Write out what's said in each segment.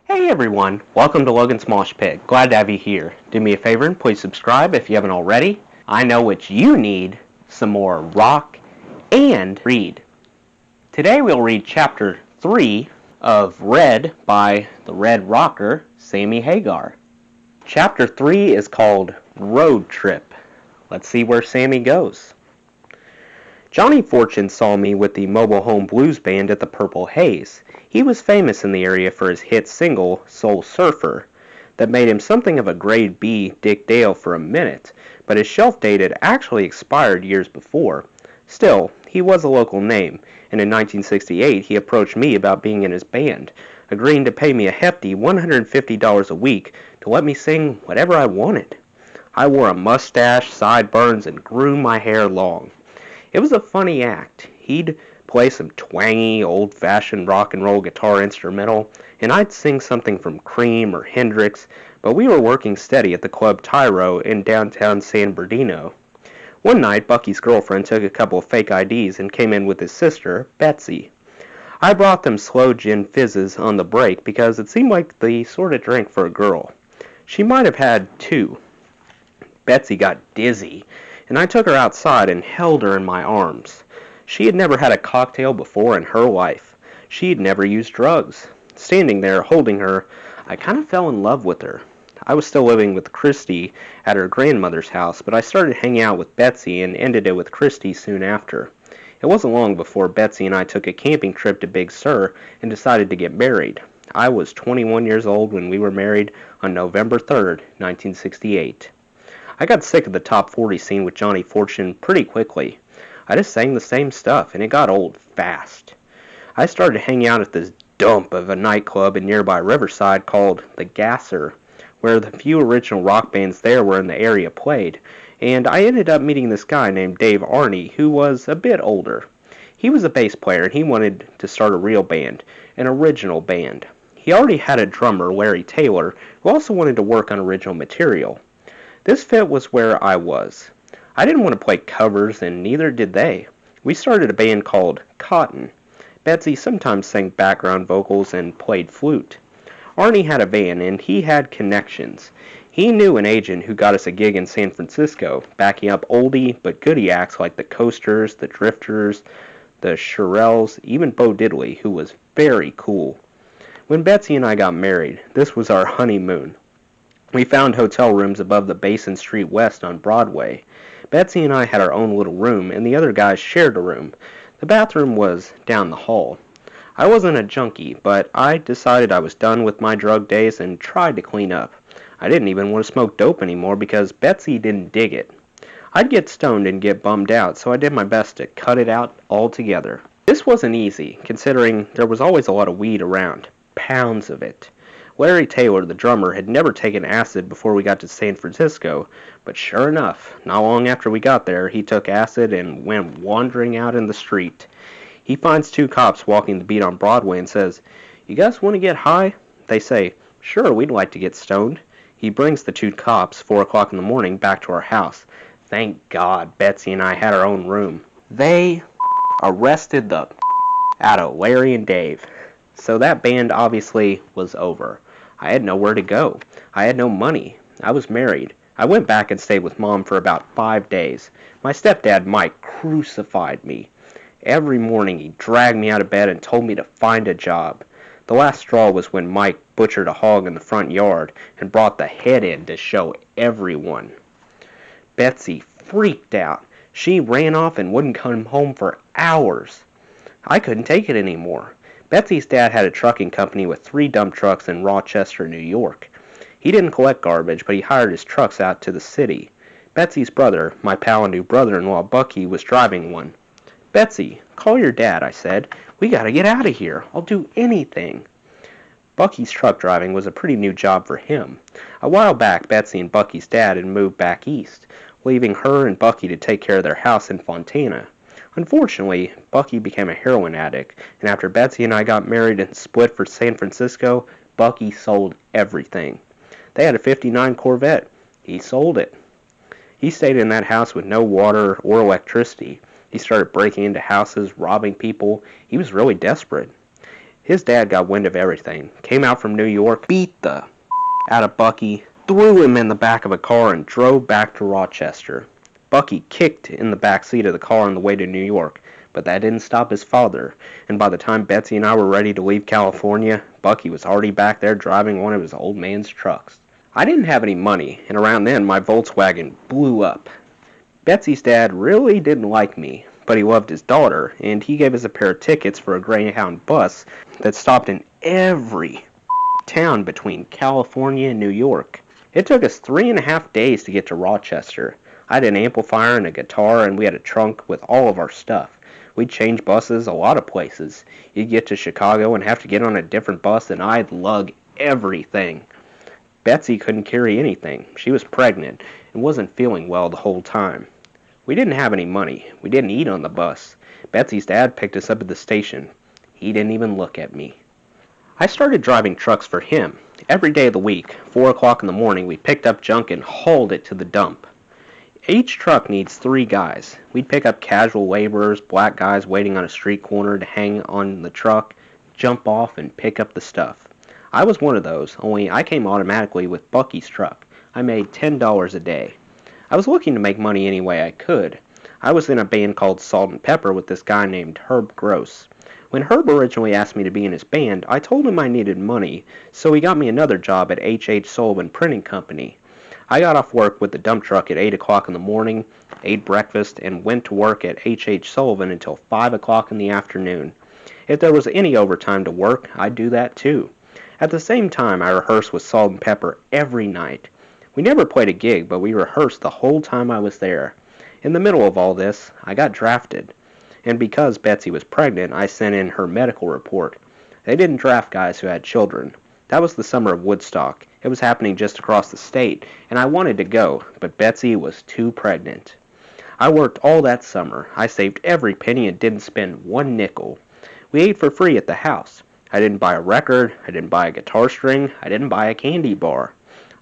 Hey everyone, welcome to Logan's Mosh Pit. Glad to have you here. Do me a favor and please subscribe if you haven't already. I know what you need, some more rock and read. Today we'll read chapter 3 of Red by the Red Rocker, Sammy Hagar. Chapter 3 is called Road Trip. Let's see where Sammy goes. Johnny Fortune saw me with the Mobile Home Blues Band at the Purple Haze. He was famous in the area for his hit single, Soul Surfer, that made him something of a grade B Dick Dale for a minute, but his shelf date had actually expired years before. Still, he was a local name, and in 1968 he approached me about being in his band, agreeing to pay me a hefty $150 a week to let me sing whatever I wanted. I wore a mustache, sideburns, and grew my hair long. It was a funny act. He'd play some twangy, old-fashioned rock and roll guitar instrumental, and I'd sing something from Cream or Hendrix, but we were working steady at the Club Tyro in downtown San Bernardino. One night, Bucky's girlfriend took a couple of fake IDs and came in with his sister, Betsy. I brought them slow gin fizzes on the break because it seemed like the sort of drink for a girl. She might have had two. Betsy got dizzy, and I took her outside and held her in my arms. She had never had a cocktail before in her life. She'd never used drugs. Standing there, holding her, I kind of fell in love with her. I was still living with Christy at her grandmother's house, but I started hanging out with Betsy and ended it with Christy soon after. It wasn't long before Betsy and I took a camping trip to Big Sur and decided to get married. I was 21 years old when we were married on November 3rd, 1968. I got sick of the top 40 scene with Johnny Fortune pretty quickly. I just sang the same stuff, and it got old fast. I started hanging out at this dump of a nightclub in nearby Riverside called The Gasser, where the few original rock bands there were in the area played, and I ended up meeting this guy named Dave Arney, who was a bit older. He was a bass player, and he wanted to start a real band, an original band. He already had a drummer, Larry Taylor, who also wanted to work on original material. This fit was where I was. I didn't want to play covers, and neither did they. We started a band called Cotton. Betsy sometimes sang background vocals and played flute. Arnie had a van, and he had connections. He knew an agent who got us a gig in San Francisco, backing up oldie but goodie acts like the Coasters, the Drifters, the Shirelles, even Bo Diddley, who was very cool. When Betsy and I got married, this was our honeymoon. We found hotel rooms above the Basin Street West on Broadway. Betsy and I had our own little room, and the other guys shared a room. The bathroom was down the hall. I wasn't a junkie, but I decided I was done with my drug days and tried to clean up. I didn't even want to smoke dope anymore because Betsy didn't dig it. I'd get stoned and get bummed out, so I did my best to cut it out altogether. This wasn't easy, considering there was always a lot of weed around. Pounds of it. Larry Taylor, the drummer, had never taken acid before we got to San Francisco, but sure enough, not long after we got there, he took acid and went wandering out in the street. He finds two cops walking the beat on Broadway and says, "You guys want to get high?" They say, "Sure, we'd like to get stoned." He brings the two cops, 4 o'clock in the morning, back to our house. Thank God Betsy and I had our own room. They arrested the out of Larry and Dave. So that band obviously was over. I had nowhere to go. I had no money. I was married. I went back and stayed with Mom for about 5 days. My stepdad, Mike, crucified me. Every morning he dragged me out of bed and told me to find a job. The last straw was when Mike butchered a hog in the front yard and brought the head in to show everyone. Betsy freaked out. She ran off and wouldn't come home for hours. I couldn't take it anymore. Betsy's dad had a trucking company with 3 dump trucks in Rochester, New York. He didn't collect garbage, but he hired his trucks out to the city. Betsy's brother, my pal and new brother-in-law Bucky, was driving one. "Betsy, call your dad," I said. "We gotta get out of here. I'll do anything." Bucky's truck driving was a pretty new job for him. A while back, Betsy and Bucky's dad had moved back east, leaving her and Bucky to take care of their house in Fontana. Unfortunately, Bucky became a heroin addict, and after Betsy and I got married and split for San Francisco, Bucky sold everything. They had a '59 Corvette. He sold it. He stayed in that house with no water or electricity. He started breaking into houses, robbing people. He was really desperate. His dad got wind of everything, came out from New York, beat the out of Bucky, threw him in the back of a car, and drove back to Rochester. Bucky kicked in the back seat of the car on the way to New York, but that didn't stop his father, and by the time Betsy and I were ready to leave California, Bucky was already back there driving one of his old man's trucks. I didn't have any money, and around then my Volkswagen blew up. Betsy's dad really didn't like me, but he loved his daughter, and he gave us a pair of tickets for a Greyhound bus that stopped in every town between California and New York. It took us 3.5 days to get to Rochester. I had an amplifier and a guitar, and we had a trunk with all of our stuff. We'd change buses a lot of places. You'd get to Chicago and have to get on a different bus, and I'd lug everything. Betsy couldn't carry anything. She was pregnant and wasn't feeling well the whole time. We didn't have any money. We didn't eat on the bus. Betsy's dad picked us up at the station. He didn't even look at me. I started driving trucks for him. Every day of the week, 4 o'clock in the morning, we picked up junk and hauled it to the dump. Each truck needs 3 guys. We'd pick up casual laborers, black guys waiting on a street corner to hang on the truck, jump off, and pick up the stuff. I was one of those, only I came automatically with Bucky's truck. I made $10 a day. I was looking to make money any way I could. I was in a band called Salt and Pepper with this guy named Herb Gross. When Herb originally asked me to be in his band, I told him I needed money, so he got me another job at H.H. Sullivan Printing Company. I got off work with the dump truck at 8 o'clock in the morning, ate breakfast, and went to work at H.H. Sullivan until 5 o'clock in the afternoon. If there was any overtime to work, I'd do that too. At the same time, I rehearsed with Salt and Pepper every night. We never played a gig, but we rehearsed the whole time I was there. In the middle of all this, I got drafted. And because Betsy was pregnant, I sent in her medical report. They didn't draft guys who had children. That was the summer of Woodstock. It was happening just across the state, and I wanted to go, but Betsy was too pregnant. I worked all that summer. I saved every penny and didn't spend one nickel. We ate for free at the house. I didn't buy a record. I didn't buy a guitar string. I didn't buy a candy bar.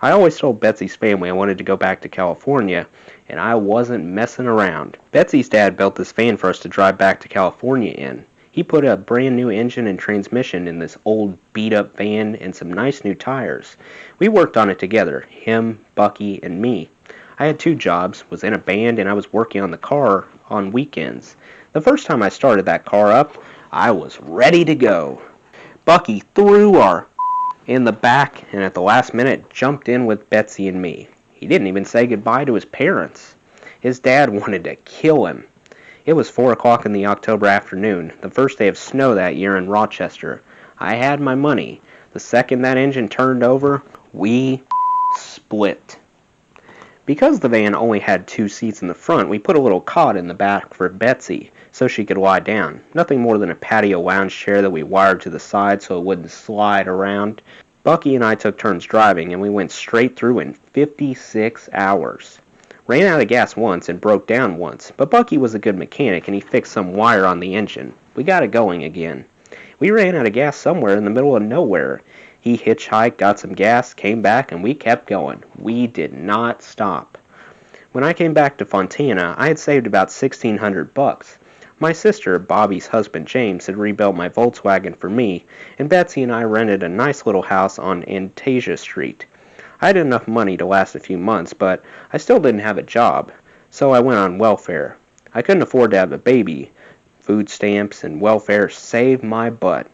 I always told Betsy's family I wanted to go back to California, and I wasn't messing around. Betsy's dad built this van for us to drive back to California in. He put a brand new engine and transmission in this old beat-up van and some nice new tires. We worked on it together, him, Bucky, and me. I had 2 jobs, was in a band, and I was working on the car on weekends. The first time I started that car up, I was ready to go. Bucky threw our in the back and at the last minute jumped in with Betsy and me. He didn't even say goodbye to his parents. His dad wanted to kill him. It was 4 o'clock in the October afternoon, the first day of snow that year in Rochester. I had my money. The second that engine turned over, we split. Because the van only had 2 seats in the front, we put a little cot in the back for Betsy so she could lie down. Nothing more than a patio lounge chair that we wired to the side so it wouldn't slide around. Bucky and I took turns driving, and we went straight through in 56 hours. Ran out of gas once and broke down once, but Bucky was a good mechanic and he fixed some wire on the engine. We got it going again. We ran out of gas somewhere in the middle of nowhere. He hitchhiked, got some gas, came back, and we kept going. We did not stop. When I came back to Fontana, I had saved about $1,600. My sister, Bobby's husband James, had rebuilt my Volkswagen for me, and Betsy and I rented a nice little house on Antasia Street. I had enough money to last a few months, but I still didn't have a job, so I went on welfare. I couldn't afford to have a baby. Food stamps and welfare saved my butt.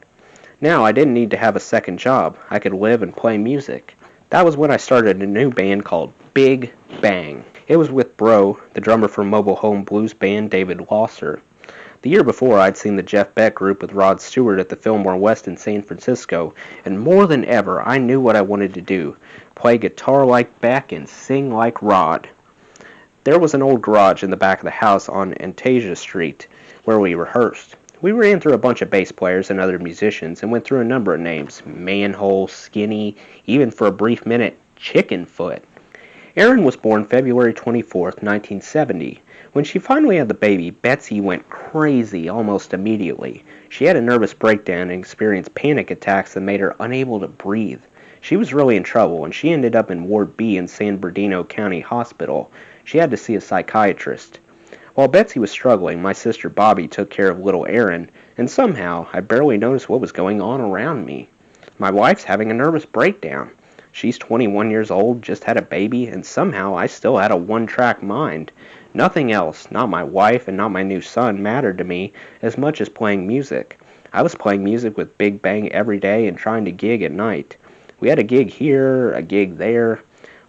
Now I didn't need to have a second job. I could live and play music. That was when I started a new band called Big Bang. It was with Bro, the drummer for Mobile Home Blues band David Losser. The year before, I'd seen the Jeff Beck group with Rod Stewart at the Fillmore West in San Francisco, and more than ever, I knew what I wanted to do. Play guitar like Beck and sing like Rod. There was an old garage in the back of the house on Antasia Street where we rehearsed. We ran through a bunch of bass players and other musicians and went through a number of names, Manhole, Skinny, even for a brief minute, Chickenfoot. Erin was born February 24th, 1970. When she finally had the baby, Betsy went crazy almost immediately. She had a nervous breakdown and experienced panic attacks that made her unable to breathe. She was really in trouble, and she ended up in Ward B in San Bernardino County Hospital. She had to see a psychiatrist. While Betsy was struggling, my sister Bobby took care of little Aaron, and somehow I barely noticed what was going on around me. My wife's having a nervous breakdown. She's 21 years old, just had a baby, and somehow I still had a one-track mind. Nothing else, not my wife and not my new son, mattered to me as much as playing music. I was playing music with Big Bang every day and trying to gig at night. We had a gig here, a gig there.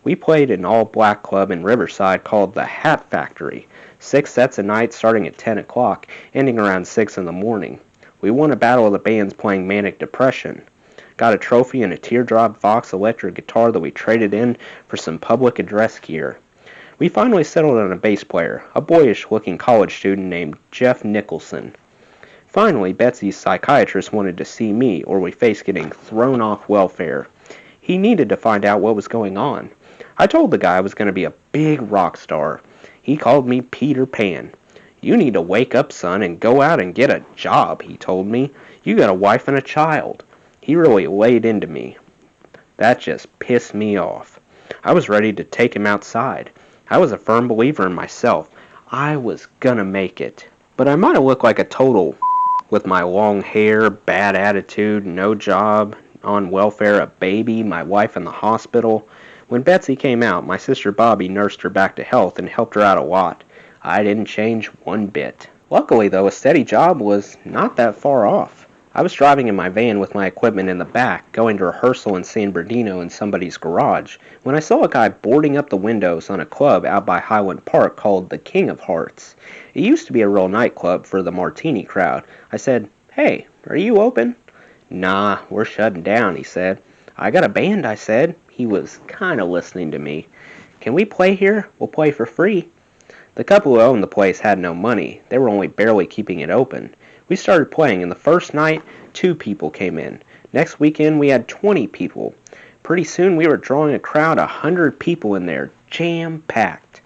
We played an all-black club in Riverside called the Hat Factory. 6 sets a night starting at 10 o'clock, ending around 6 in the morning. We won a battle of the bands playing Manic Depression. Got a trophy and a teardrop Vox electric guitar that we traded in for some public address gear. We finally settled on a bass player, a boyish-looking college student named Jeff Nicholson. Finally, Betsy's psychiatrist wanted to see me, or we faced getting thrown off welfare. He needed to find out what was going on. I told the guy I was going to be a big rock star. He called me Peter Pan. "You need to wake up, son, and go out and get a job," he told me. "You got a wife and a child." He really laid into me. That just pissed me off. I was ready to take him outside. I was a firm believer in myself. I was gonna make it. But I might have looked like a total with my long hair, bad attitude, no job, on welfare, a baby, my wife in the hospital. When Betsy came out, my sister Bobby nursed her back to health and helped her out a lot. I didn't change one bit. Luckily, though, a steady job was not that far off. I was driving in my van with my equipment in the back, going to rehearsal in San Bernardino in somebody's garage, when I saw a guy boarding up the windows on a club out by Highland Park called the King of Hearts. It used to be a real nightclub for the martini crowd. I said, "Hey, are you open?" "Nah, we're shutting down," he said. "I got a band," I said. He was kind of listening to me. "Can we play here? We'll play for free." The couple who owned the place had no money. They were only barely keeping it open. We started playing, and the first night, 2 people came in. Next weekend, we had 20 people. Pretty soon, we were drawing a crowd 100 people in there, jam-packed.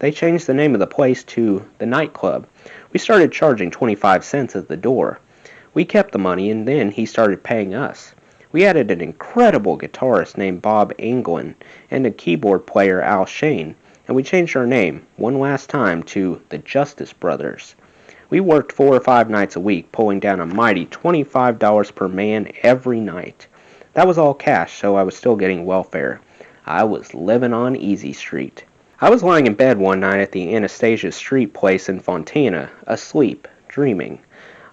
They changed the name of the place to the nightclub. We started charging 25 cents at the door. We kept the money, and then he started paying us. We added an incredible guitarist named Bob Anglin and a keyboard player, Al Shane, and we changed our name one last time to the Justice Brothers. We worked 4 or 5 nights a week, pulling down a mighty $25 per man every night. That was all cash, so I was still getting welfare. I was living on Easy Street. I was lying in bed one night at the Anastasia Street place in Fontana, asleep, dreaming.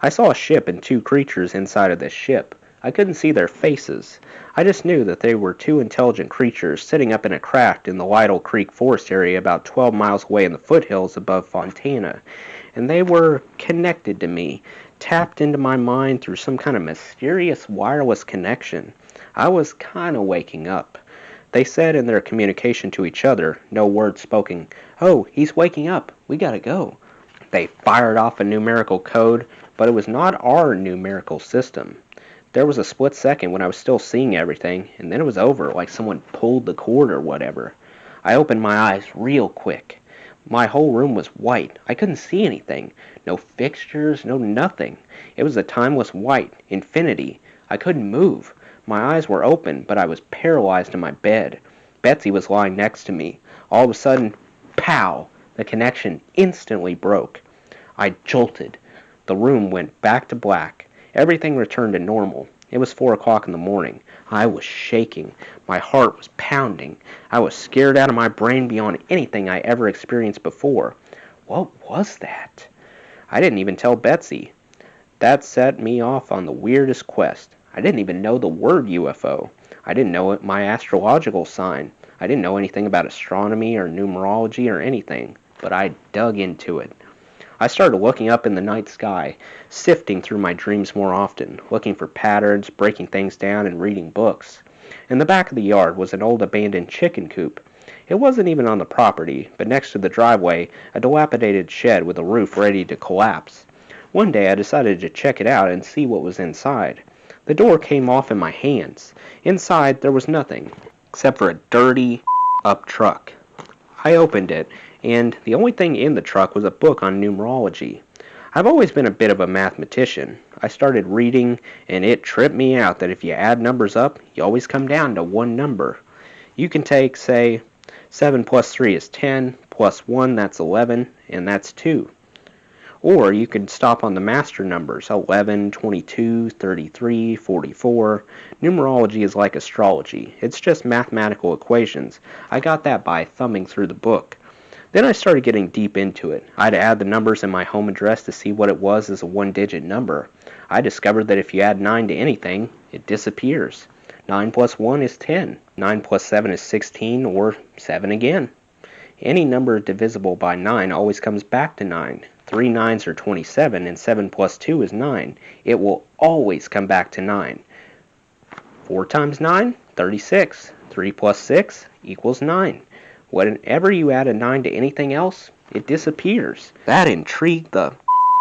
I saw a ship and 2 creatures inside of this ship. I couldn't see their faces. I just knew that they were 2 intelligent creatures sitting up in a craft in the Lytle Creek forest area about 12 miles away in the foothills above Fontana. And they were connected to me, tapped into my mind through some kind of mysterious wireless connection. I was kind of waking up. They said in their communication to each other, no words spoken, "Oh, he's waking up. We gotta go." They fired off a numerical code, but it was not our numerical system. There was a split second when I was still seeing everything, and then it was over, like someone pulled the cord or whatever. I opened my eyes real quick. My whole room was white. I couldn't see anything. No fixtures, no nothing. It was a timeless white, infinity. I couldn't move. My eyes were open, but I was paralyzed in my bed. Betsy was lying next to me. All of a sudden, pow! The connection instantly broke. I jolted. The room went back to black. Everything returned to normal. It was 4 o'clock in the morning. I was shaking. My heart was pounding. I was scared out of my brain beyond anything I ever experienced before. What was that? I didn't even tell Betsy. That set me off on the weirdest quest. I didn't even know the word UFO. I didn't know my astrological sign. I didn't know anything about astronomy or numerology or anything, but I dug into it. I started looking up in the night sky, sifting through my dreams more often, looking for patterns, breaking things down, and reading books. In the back of the yard was an old abandoned chicken coop. It wasn't even on the property, but next to the driveway, a dilapidated shed with a roof ready to collapse. One day I decided to check it out and see what was inside. The door came off in my hands. Inside there was nothing, except for a dirty up truck. I opened it, and the only thing in the truck was a book on numerology. I've always been a bit of a mathematician. I started reading, and it tripped me out that if you add numbers up, you always come down to one number. You can take, say, 7 plus 3 is 10, plus 1, that's 11, and that's 2. Or you could stop on the master numbers, 11, 22, 33, 44. Numerology is like astrology. It's just mathematical equations. I got that by thumbing through the book. Then I started getting deep into it. I'd add the numbers in my home address to see what it was as a one-digit number. I discovered that if you add 9 to anything, it disappears. 9 plus 1 is 10. 9 plus 7 is 16, or 7 again. Any number divisible by 9 always comes back to 9. 3 nines are 27, and 7 plus 2 is 9. It will always come back to 9. 4 times 9, 36. 3 plus 6 equals 9. Whenever you add a 9 to anything else, it disappears. That intrigued the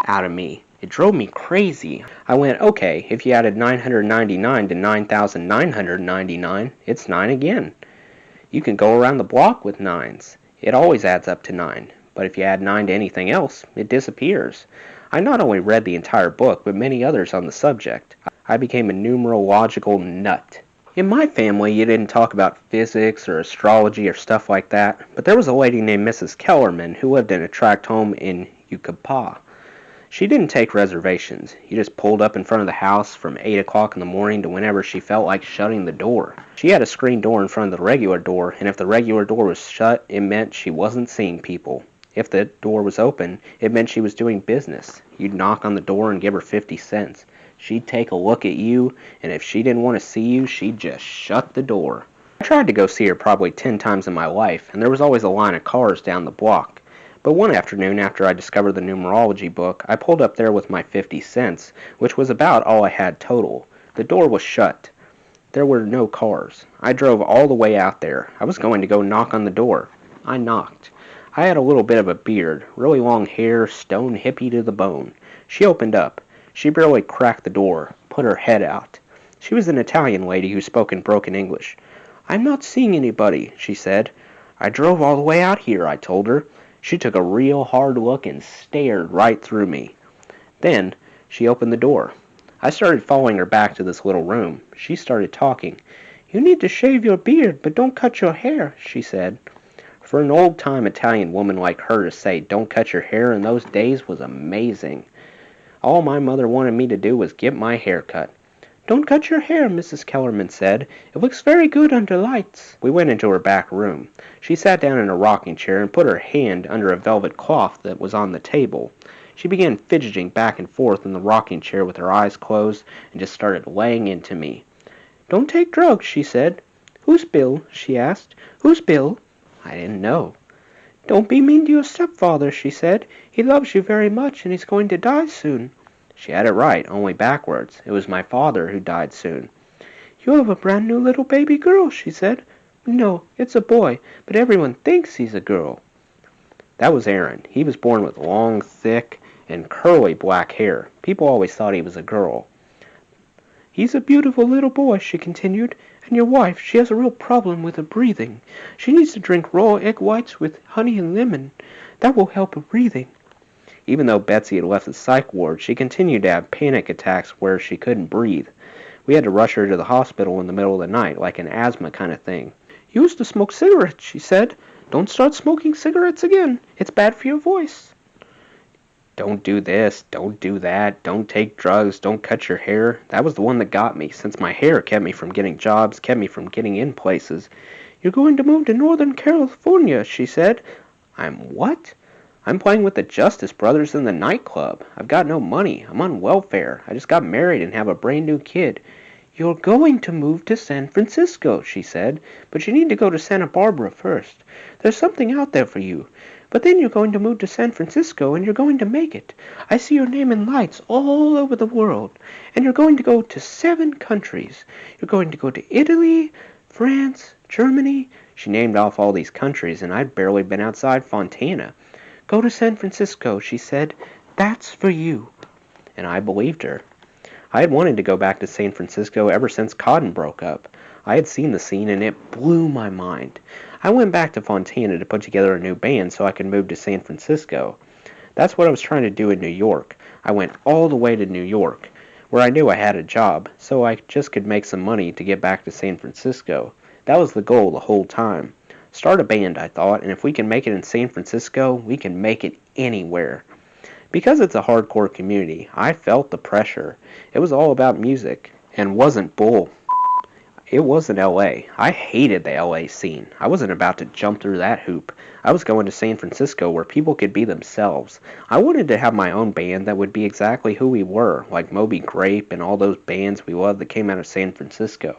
out of me. It drove me crazy. I went, okay, if you added 999 to 9,999, it's 9 again. You can go around the block with 9s. It always adds up to 9. But if you add 9 to anything else, it disappears. I not only read the entire book, but many others on the subject. I became a numerological nut. In my family, you didn't talk about physics or astrology or stuff like that, but there was a lady named Mrs. Kellerman who lived in a tract home in Yucapa. She didn't take reservations. You just pulled up in front of the house from 8 o'clock in the morning to whenever she felt like shutting the door. She had a screen door in front of the regular door, and if the regular door was shut, it meant she wasn't seeing people. If the door was open, it meant she was doing business. You'd knock on the door and give her 50 cents. She'd take a look at you, and if she didn't want to see you, she'd just shut the door. I tried to go see her probably 10 times in my life, and there was always a line of cars down the block. But one afternoon, after I discovered the numerology book, I pulled up there with my 50 cents, which was about all I had total. The door was shut. There were no cars. I drove all the way out there. I was going to go knock on the door. I knocked. I had a little bit of a beard, really long hair, stone hippie to the bone. She opened up. She barely cracked the door, put her head out. She was an Italian lady who spoke in broken English. "I'm not seeing anybody," she said. "I drove all the way out here," I told her. She took a real hard look and stared right through me. Then she opened the door. I started following her back to this little room. She started talking. "You need to shave your beard, but don't cut your hair," she said. For an old-time Italian woman like her to say, "Don't cut your hair," in those days was amazing. All my mother wanted me to do was get my hair cut. "Don't cut your hair," Mrs. Kellerman said. "It looks very good under lights." We went into her back room. She sat down in a rocking chair and put her hand under a velvet cloth that was on the table. She began fidgeting back and forth in the rocking chair with her eyes closed and just started laying into me. "Don't take drugs," she said. "Who's Bill?" she asked. "Who's Bill?" I didn't know. "Don't be mean to your stepfather," she said. "He loves you very much, and he's going to die soon." She had it right, only backwards. It was my father who died soon. "You have a brand new little baby girl," she said. "No, it's a boy, but everyone thinks he's a girl." That was Aaron. He was born with long, thick, and curly black hair. People always thought he was a girl. "He's a beautiful little boy," she continued. "And your wife, she has a real problem with her breathing. She needs to drink raw egg whites with honey and lemon. That will help her breathing." Even though Betsy had left the psych ward, she continued to have panic attacks where she couldn't breathe. We had to rush her to the hospital in the middle of the night, like an asthma kind of thing. "You used to smoke cigarettes," she said. "Don't start smoking cigarettes again. It's bad for your voice." Don't do this, don't do that, don't take drugs, don't cut your hair. That was the one that got me, since my hair kept me from getting jobs, kept me from getting in places. "You're going to move to Northern California," she said. "I'm what?" "I'm playing with the Justice Brothers in the nightclub. I've got no money. I'm on welfare. I just got married and have a brand new kid." "You're going to move to San Francisco," she said, "but you need to go to Santa Barbara first. There's something out there for you. But then you're going to move to San Francisco, and you're going to make it. I see your name in lights all over the world. And you're going to go to 7 countries. You're going to go to Italy, France, Germany." She named off all these countries, and I'd barely been outside Fontana. "Go to San Francisco," she said. "That's for you." And I believed her. I had wanted to go back to San Francisco ever since Cotton broke up. I had seen the scene, and it blew my mind. I went back to Fontana to put together a new band so I could move to San Francisco. That's what I was trying to do in New York. I went all the way to New York, where I knew I had a job, so I just could make some money to get back to San Francisco. That was the goal the whole time. Start a band, I thought, and if we can make it in San Francisco, we can make it anywhere. Because it's a hardcore community, I felt the pressure. It was all about music, and wasn't bull. It wasn't LA. I hated the LA scene. I wasn't about to jump through that hoop. I was going to San Francisco where people could be themselves. I wanted to have my own band that would be exactly who we were, like Moby Grape and all those bands we loved that came out of San Francisco.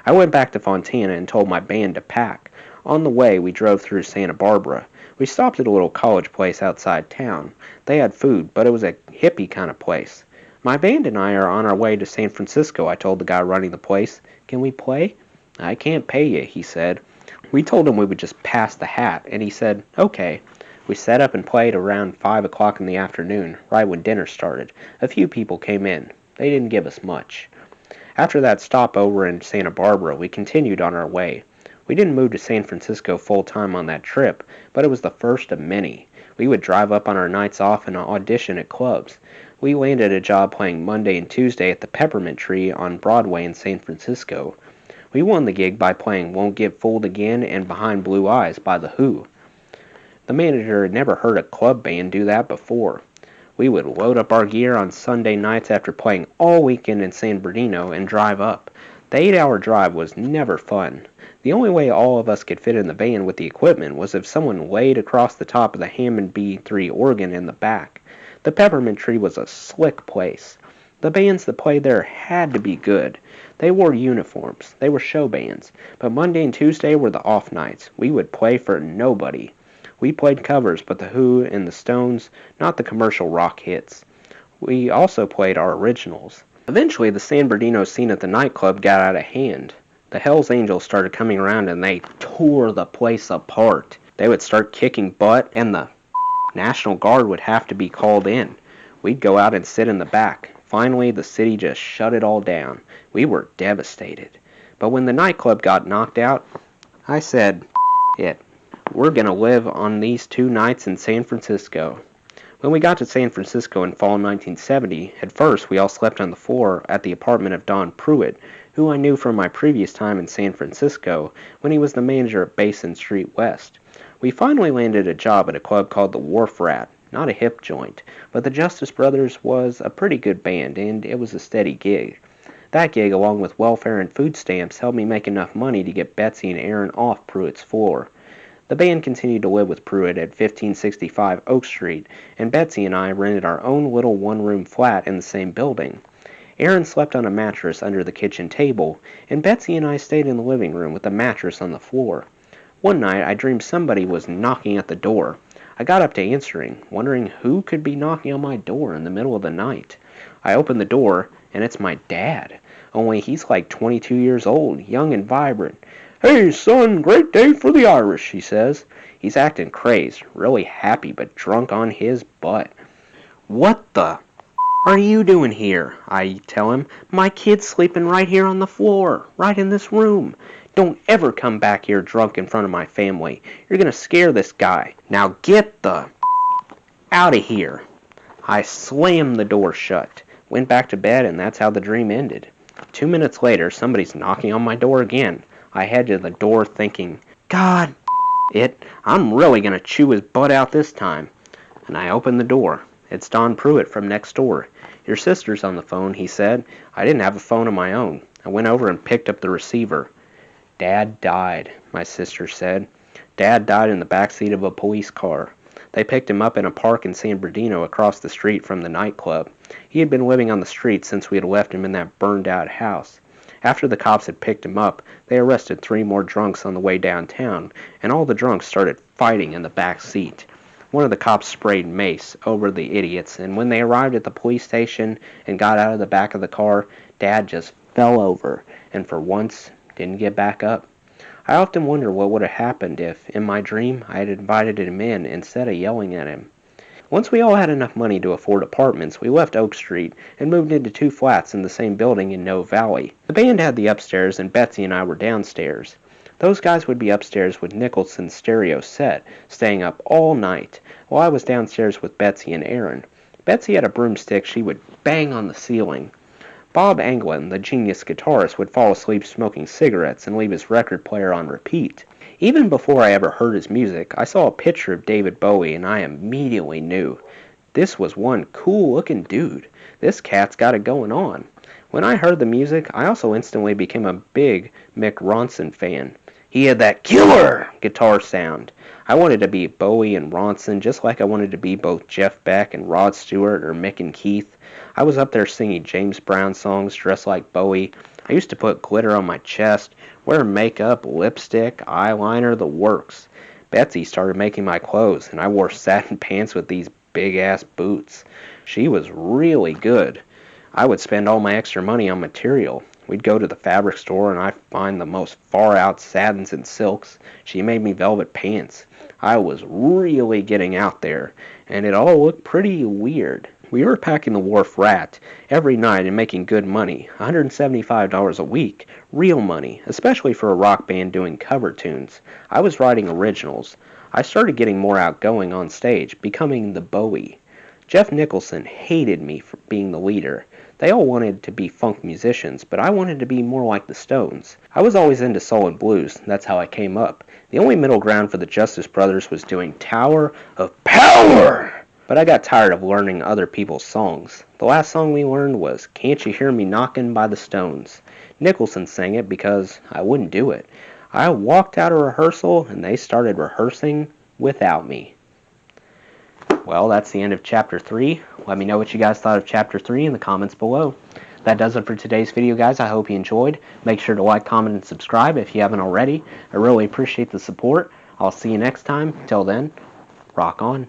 I went back to Fontana and told my band to pack. On the way, we drove through Santa Barbara. We stopped at a little college place outside town. They had food, but it was a hippie kind of place. My band and I are on our way to San Francisco, I told the guy running the place. Can we play? I can't pay you, he said. We told him we would just pass the hat, and he said, okay. We set up and played around 5 o'clock in the afternoon, right when dinner started. A few people came in. They didn't give us much. After that stopover in Santa Barbara, we continued on our way. We didn't move to San Francisco full-time on that trip, but it was the first of many. We would drive up on our nights off and audition at clubs. We landed a job playing Monday and Tuesday at the Peppermint Tree on Broadway in San Francisco. We won the gig by playing Won't Get Fooled Again and Behind Blue Eyes by The Who. The manager had never heard a club band do that before. We would load up our gear on Sunday nights after playing all weekend in San Bernardino and drive up. The 8-hour drive was never fun. The only way all of us could fit in the van with the equipment was if someone laid across the top of the Hammond B3 organ in the back. The Peppermint Tree was a slick place. The bands that played there had to be good. They wore uniforms. They were show bands. But Monday and Tuesday were the off nights. We would play for nobody. We played covers, but the Who and the Stones, not the commercial rock hits. We also played our originals. Eventually, the San Bernardino scene at the nightclub got out of hand. The Hells Angels started coming around and they tore the place apart. They would start kicking butt and the National Guard would have to be called in. We'd go out and sit in the back. Finally, the city just shut it all down. We were devastated. But when the nightclub got knocked out, I said, it. We're going to live on these 2 nights in San Francisco. When we got to San Francisco in fall 1970, at first we all slept on the floor at the apartment of Don Pruitt, who I knew from my previous time in San Francisco when he was the manager of Basin Street West. We finally landed a job at a club called the Wharf Rat, not a hip joint, but the Justice Brothers was a pretty good band and it was a steady gig. That gig, along with welfare and food stamps, helped me make enough money to get Betsy and Aaron off Pruitt's floor. The band continued to live with Pruitt at 1565 Oak Street, and Betsy and I rented our own little one-room flat in the same building. Aaron slept on a mattress under the kitchen table, and Betsy and I stayed in the living room with the mattress on the floor. One night, I dreamed somebody was knocking at the door. I got up to answering, wondering who could be knocking on my door in the middle of the night. I opened the door, and it's my dad, only he's like 22 years old, young and vibrant. "Hey, son, great day for the Irish," he says. He's acting crazed, really happy but drunk on his butt. "What the are you doing here?" I tell him. "My kid's sleeping right here on the floor, right in this room. Don't ever come back here drunk in front of my family. You're going to scare this guy. Now get the out of here." I slammed the door shut, went back to bed, and that's how the dream ended. 2 minutes later, somebody's knocking on my door again. I head to the door thinking, God, I'm really going to chew his butt out this time. And I open the door. It's Don Pruitt from next door. "Your sister's on the phone," he said. I didn't have a phone of my own. I went over and picked up the receiver. "Dad died," my sister said. "Dad died in the backseat of a police car. They picked him up in a park in San Bernardino across the street from the nightclub. He had been living on the street since we had left him in that burned-out house. After the cops had picked him up, they arrested 3 more drunks on the way downtown, and all the drunks started fighting in the back seat. One of the cops sprayed mace over the idiots, and when they arrived at the police station and got out of the back of the car, Dad just fell over, and for once didn't get back up. I often wonder what would have happened if, in my dream, I had invited him in instead of yelling at him. Once we all had enough money to afford apartments, we left Oak Street and moved into 2 flats in the same building in Noe Valley. The band had the upstairs and Betsy and I were downstairs. Those guys would be upstairs with Nicholson's stereo set, staying up all night, while I was downstairs with Betsy and Aaron. Betsy had a broomstick she would bang on the ceiling. Bob Anglin, the genius guitarist, would fall asleep smoking cigarettes and leave his record player on repeat. Even before I ever heard his music, I saw a picture of David Bowie and I immediately knew this was one cool-looking dude. This cat's got it going on. When I heard the music, I also instantly became a big Mick Ronson fan. He had that killer guitar sound. I wanted to be Bowie and Ronson just like I wanted to be both Jeff Beck and Rod Stewart or Mick and Keith. I was up there singing James Brown songs dressed like Bowie. I used to put glitter on my chest, wear makeup, lipstick, eyeliner, the works. Betsy started making my clothes, and I wore satin pants with these big-ass boots. She was really good. I would spend all my extra money on material. We'd go to the fabric store and I'd find the most far-out satins and silks. She made me velvet pants. I was really getting out there, and it all looked pretty weird. We were packing the Wharf Rat every night and making good money, $175 a week, real money, especially for a rock band doing cover tunes. I was writing originals. I started getting more outgoing on stage, becoming the Bowie. Jeff Nicholson hated me for being the leader. They all wanted to be funk musicians, but I wanted to be more like the Stones. I was always into soul and blues. That's how I came up. The only middle ground for the Justice Brothers was doing Tower of Power! But I got tired of learning other people's songs. The last song we learned was Can't You Hear Me Knockin' by the Stones. Nicholson sang it because I wouldn't do it. I walked out of rehearsal and they started rehearsing without me. Well, that's the end of Chapter 3. Let me know what you guys thought of Chapter 3 in the comments below. That does it for today's video, guys. I hope you enjoyed. Make sure to like, comment, and subscribe if you haven't already. I really appreciate the support. I'll see you next time. Till then, rock on.